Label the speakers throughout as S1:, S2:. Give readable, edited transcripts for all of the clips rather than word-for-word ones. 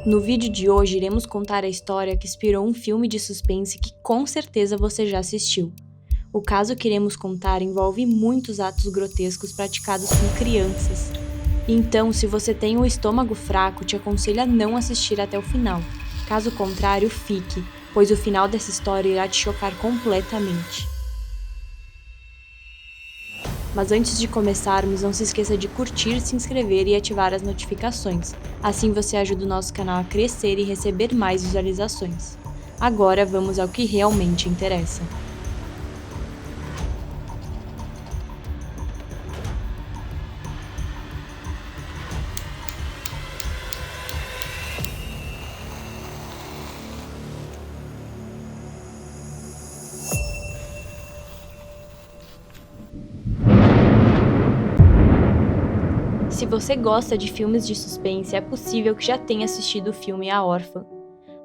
S1: No vídeo de hoje iremos contar a história que inspirou um filme de suspense que com certeza você já assistiu. O caso que iremos contar envolve muitos atos grotescos praticados com crianças. Então, se você tem o estômago fraco, te aconselho a não assistir até o final. Caso contrário, fique, pois o final dessa história irá te chocar completamente. Mas antes de começarmos, não se esqueça de curtir, se inscrever e ativar as notificações. Assim você ajuda o nosso canal a crescer e receber mais visualizações. Agora vamos ao que realmente interessa. Se você gosta de filmes de suspense, é possível que já tenha assistido o filme A Órfã.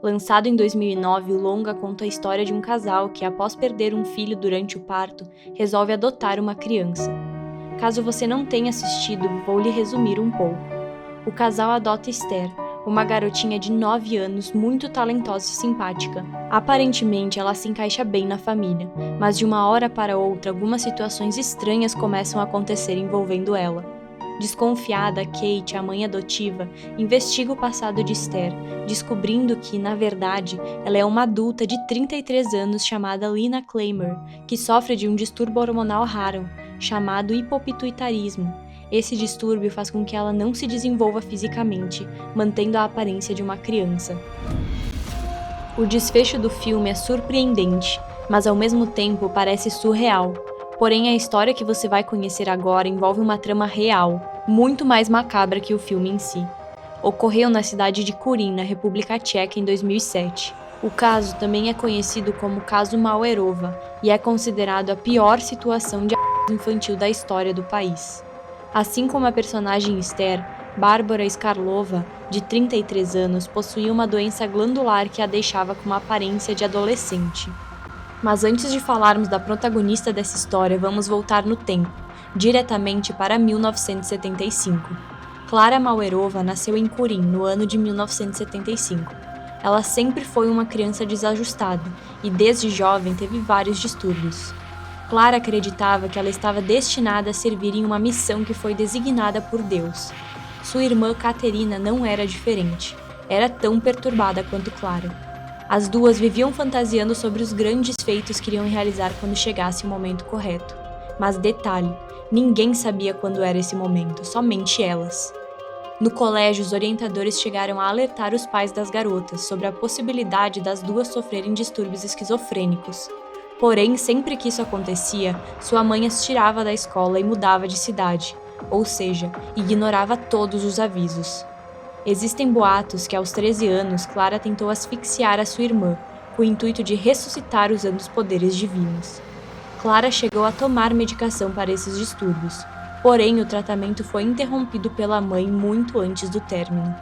S1: Lançado em 2009, o longa conta a história de um casal que, após perder um filho durante o parto, resolve adotar uma criança. Caso você não tenha assistido, vou lhe resumir um pouco. O casal adota Esther, uma garotinha de 9 anos muito talentosa e simpática. Aparentemente, ela se encaixa bem na família, mas de uma hora para outra, algumas situações estranhas começam a acontecer envolvendo ela. Desconfiada, Kate, a mãe adotiva, investiga o passado de Esther, descobrindo que, na verdade, ela é uma adulta de 33 anos chamada Lina Claymer, que sofre de um distúrbio hormonal raro, chamado hipopituitarismo. Esse distúrbio faz com que ela não se desenvolva fisicamente, mantendo a aparência de uma criança. O desfecho do filme é surpreendente, mas ao mesmo tempo parece surreal. Porém, a história que você vai conhecer agora envolve uma trama real, muito mais macabra que o filme em si. Ocorreu na cidade de Kurin, na República Tcheca, em 2007. O caso também é conhecido como Caso Mauerova e é considerado a pior situação de abuso infantil da história do país. Assim como a personagem Esther, Bárbara Skarlova, de 33 anos, possuía uma doença glandular que a deixava com uma aparência de adolescente. Mas antes de falarmos da protagonista dessa história, vamos voltar no tempo, diretamente para 1975. Clara Mauerova nasceu em Kurin, no ano de 1975. Ela sempre foi uma criança desajustada e desde jovem teve vários distúrbios. Clara acreditava que ela estava destinada a servir em uma missão que foi designada por Deus. Sua irmã Caterina não era diferente, era tão perturbada quanto Clara. As duas viviam fantasiando sobre os grandes feitos que iriam realizar quando chegasse o momento correto. Mas detalhe, ninguém sabia quando era esse momento, somente elas. No colégio, os orientadores chegaram a alertar os pais das garotas sobre a possibilidade das duas sofrerem distúrbios esquizofrênicos. Porém, sempre que isso acontecia, sua mãe as tirava da escola e mudava de cidade, ou seja, ignorava todos os avisos. Existem boatos que aos 13 anos, Clara tentou asfixiar a sua irmã, com o intuito de ressuscitar usando os poderes divinos. Clara chegou a tomar medicação para esses distúrbios, porém o tratamento foi interrompido pela mãe muito antes do término.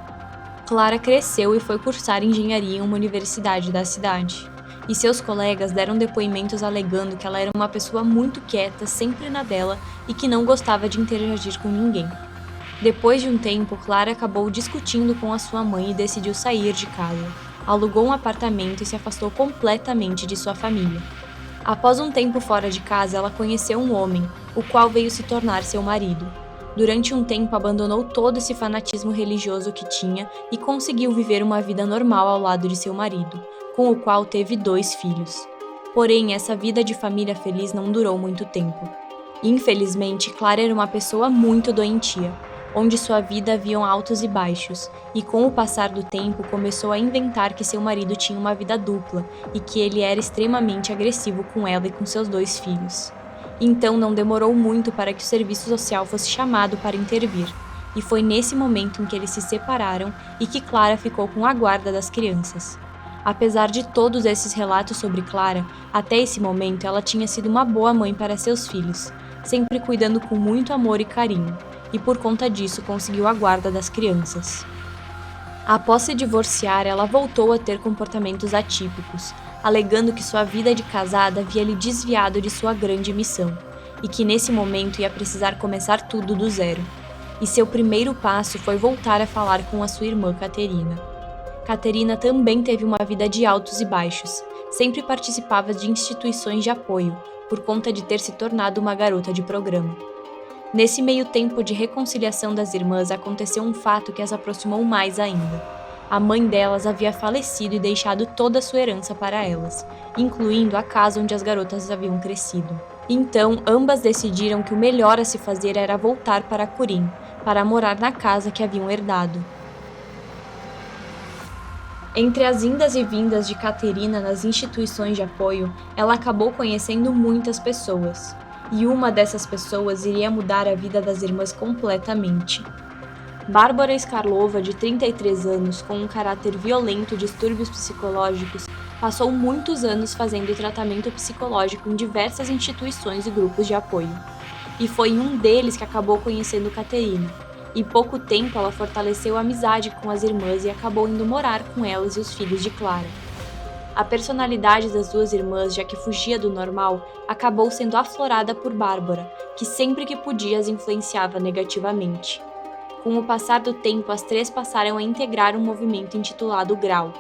S1: Clara cresceu e foi cursar engenharia em uma universidade da cidade, e seus colegas deram depoimentos alegando que ela era uma pessoa muito quieta, sempre na dela e que não gostava de interagir com ninguém. Depois de um tempo, Clara acabou discutindo com a sua mãe e decidiu sair de casa. Alugou um apartamento e se afastou completamente de sua família. Após um tempo fora de casa, ela conheceu um homem, o qual veio se tornar seu marido. Durante um tempo, abandonou todo esse fanatismo religioso que tinha e conseguiu viver uma vida normal ao lado de seu marido, com o qual teve 2 filhos. Porém, essa vida de família feliz não durou muito tempo. Infelizmente, Clara era uma pessoa muito doentia, onde sua vida haviam altos e baixos, e com o passar do tempo começou a inventar que seu marido tinha uma vida dupla e que ele era extremamente agressivo com ela e com seus 2 filhos. Então não demorou muito para que o serviço social fosse chamado para intervir, e foi nesse momento em que eles se separaram e que Clara ficou com a guarda das crianças. Apesar de todos esses relatos sobre Clara, até esse momento ela tinha sido uma boa mãe para seus filhos, sempre cuidando com muito amor e carinho, e por conta disso conseguiu a guarda das crianças. Após se divorciar, ela voltou a ter comportamentos atípicos, alegando que sua vida de casada havia lhe desviado de sua grande missão, e que nesse momento ia precisar começar tudo do zero. E seu primeiro passo foi voltar a falar com a sua irmã Caterina. Caterina também teve uma vida de altos e baixos. Sempre participava de instituições de apoio, por conta de ter se tornado uma garota de programa. Nesse meio tempo de reconciliação das irmãs, aconteceu um fato que as aproximou mais ainda. A mãe delas havia falecido e deixado toda a sua herança para elas, incluindo a casa onde as garotas haviam crescido. Então, ambas decidiram que o melhor a se fazer era voltar para Corim, para morar na casa que haviam herdado. Entre as indas e vindas de Caterina nas instituições de apoio, ela acabou conhecendo muitas pessoas. E uma dessas pessoas iria mudar a vida das irmãs completamente. Bárbara Skarlova, de 33 anos, com um caráter violento e distúrbios psicológicos, passou muitos anos fazendo tratamento psicológico em diversas instituições e grupos de apoio. E foi em um deles que acabou conhecendo Caterina. Em pouco tempo, ela fortaleceu a amizade com as irmãs e acabou indo morar com elas e os filhos de Clara. A personalidade das duas irmãs, já que fugia do normal, acabou sendo aflorada por Bárbara, que sempre que podia as influenciava negativamente. Com o passar do tempo, as três passaram a integrar um movimento intitulado Grau,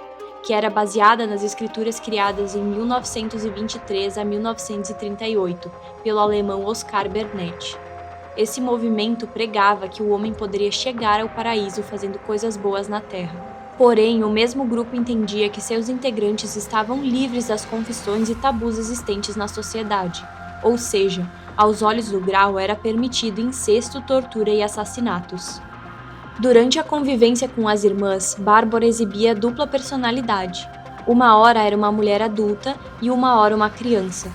S1: que era baseada nas escrituras criadas em 1923 a 1938 pelo alemão Oskar Bernet. Esse movimento pregava que o homem poderia chegar ao paraíso fazendo coisas boas na Terra. Porém, o mesmo grupo entendia que seus integrantes estavam livres das confissões e tabus existentes na sociedade, ou seja, aos olhos do Grau era permitido incesto, tortura e assassinatos. Durante a convivência com as irmãs, Bárbara exibia dupla personalidade. Uma hora era uma mulher adulta e uma hora uma criança.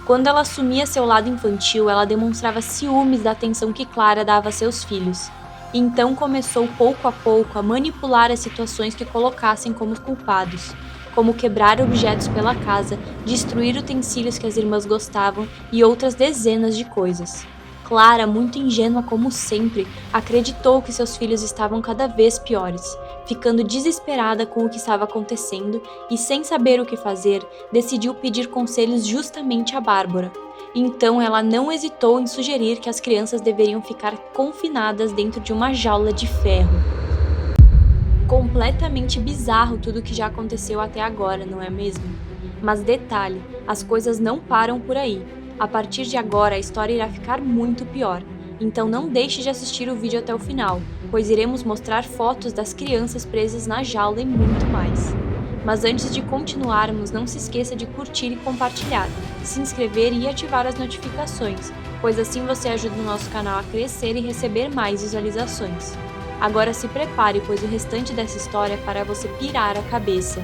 S1: Quando ela assumia seu lado infantil, ela demonstrava ciúmes da atenção que Clara dava a seus filhos. Então começou pouco a pouco a manipular as situações que colocassem como culpados, como quebrar objetos pela casa, destruir utensílios que as irmãs gostavam e outras dezenas de coisas. Clara, muito ingênua como sempre, acreditou que seus filhos estavam cada vez piores, ficando desesperada com o que estava acontecendo e, sem saber o que fazer, decidiu pedir conselhos justamente a Bárbara. Então ela não hesitou em sugerir que as crianças deveriam ficar confinadas dentro de uma jaula de ferro. Completamente bizarro tudo o que já aconteceu até agora, não é mesmo? Mas detalhe, as coisas não param por aí. A partir de agora, a história irá ficar muito pior, então não deixe de assistir o vídeo até o final, pois iremos mostrar fotos das crianças presas na jaula e muito mais. Mas antes de continuarmos, não se esqueça de curtir e compartilhar, se inscrever e ativar as notificações, pois assim você ajuda o nosso canal a crescer e receber mais visualizações. Agora se prepare, pois o restante dessa história é para você pirar a cabeça.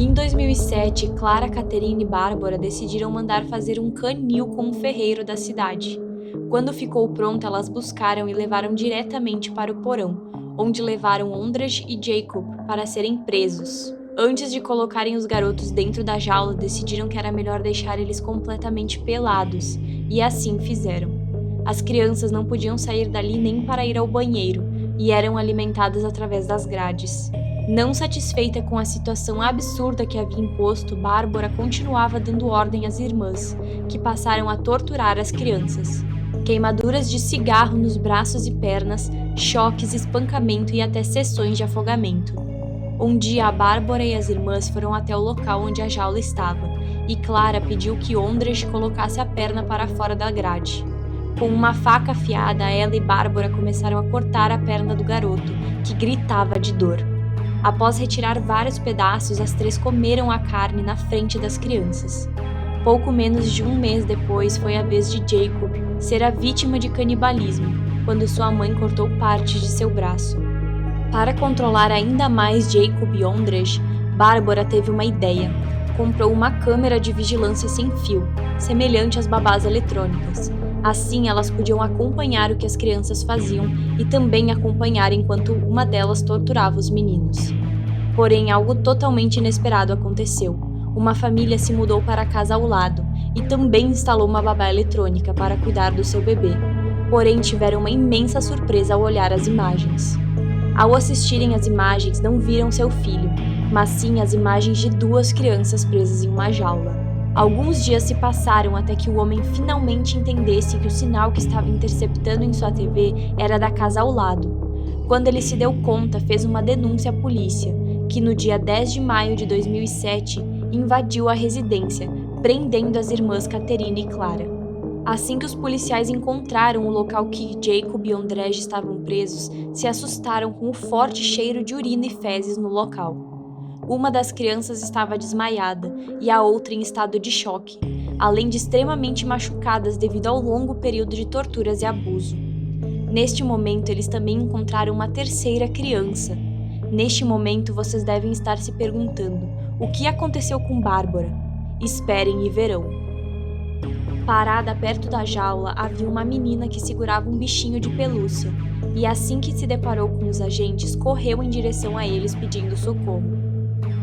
S1: Em 2007, Clara, Caterina e Bárbara decidiram mandar fazer um canil com um ferreiro da cidade. Quando ficou pronto, elas buscaram e levaram diretamente para o porão, onde levaram Ondrej e Jacob para serem presos. Antes de colocarem os garotos dentro da jaula, decidiram que era melhor deixar eles completamente pelados, e assim fizeram. As crianças não podiam sair dali nem para ir ao banheiro, e eram alimentadas através das grades. Não satisfeita com a situação absurda que havia imposto, Bárbara continuava dando ordem às irmãs, que passaram a torturar as crianças. Queimaduras de cigarro nos braços e pernas, choques, espancamento e até sessões de afogamento. Um dia, a Bárbara e as irmãs foram até o local onde a jaula estava, e Clara pediu que Ondrej colocasse a perna para fora da grade. Com uma faca afiada, ela e Bárbara começaram a cortar a perna do garoto, que gritava de dor. Após retirar vários pedaços, as três comeram a carne na frente das crianças. Pouco menos de um mês depois, foi a vez de Jacob ser a vítima de canibalismo, quando sua mãe cortou partes de seu braço. Para controlar ainda mais Jacob e Ondrej, Bárbara teve uma ideia. Comprou uma câmera de vigilância sem fio, semelhante às babás eletrônicas. Assim, elas podiam acompanhar o que as crianças faziam e também acompanhar enquanto uma delas torturava os meninos. Porém, algo totalmente inesperado aconteceu. Uma família se mudou para a casa ao lado e também instalou uma babá eletrônica para cuidar do seu bebê. Porém, tiveram uma imensa surpresa ao olhar as imagens. Ao assistirem às imagens, não viram seu filho, mas sim as imagens de duas crianças presas em uma jaula. Alguns dias se passaram até que o homem finalmente entendesse que o sinal que estava interceptando em sua TV era da casa ao lado. Quando ele se deu conta, fez uma denúncia à polícia, que no dia 10 de maio de 2007 invadiu a residência, prendendo as irmãs Caterina e Clara. Assim que os policiais encontraram o local que Jacob e Ondrej estavam presos, se assustaram com o forte cheiro de urina e fezes no local. Uma das crianças estava desmaiada e a outra em estado de choque, além de extremamente machucadas devido ao longo período de torturas e abuso. Neste momento, eles também encontraram uma terceira criança. Neste momento, vocês devem estar se perguntando: o que aconteceu com Bárbara? Esperem e verão. Parada perto da jaula, havia uma menina que segurava um bichinho de pelúcia, e assim que se deparou com os agentes, correu em direção a eles pedindo socorro.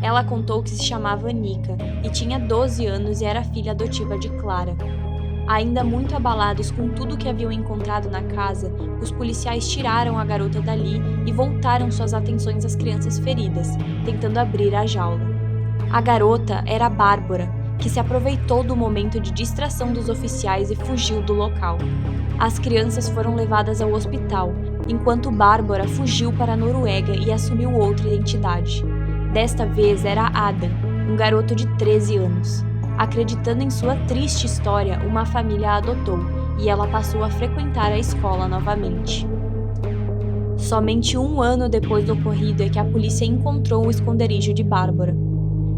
S1: Ela contou que se chamava Anika e tinha 12 anos e era filha adotiva de Clara. Ainda muito abalados com tudo que haviam encontrado na casa, os policiais tiraram a garota dali e voltaram suas atenções às crianças feridas, tentando abrir a jaula. A garota era Bárbara, que se aproveitou do momento de distração dos oficiais e fugiu do local. As crianças foram levadas ao hospital, enquanto Bárbara fugiu para a Noruega e assumiu outra identidade. Desta vez era Adam, um garoto de 13 anos. Acreditando em sua triste história, uma família a adotou e ela passou a frequentar a escola novamente. Somente 1 ano depois do ocorrido é que a polícia encontrou o esconderijo de Bárbara.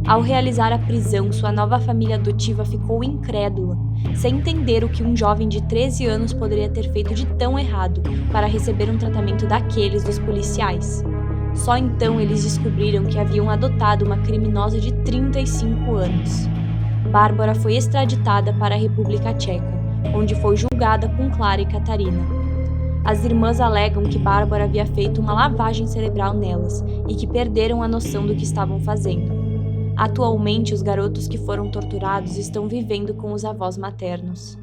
S1: Ao realizar a prisão, sua nova família adotiva ficou incrédula, sem entender o que um jovem de 13 anos poderia ter feito de tão errado para receber um tratamento daqueles dos policiais. Só então eles descobriram que haviam adotado uma criminosa de 35 anos. Bárbara foi extraditada para a República Tcheca, onde foi julgada com Clara e Catarina. As irmãs alegam que Bárbara havia feito uma lavagem cerebral nelas e que perderam a noção do que estavam fazendo. Atualmente, os garotos que foram torturados estão vivendo com os avós maternos.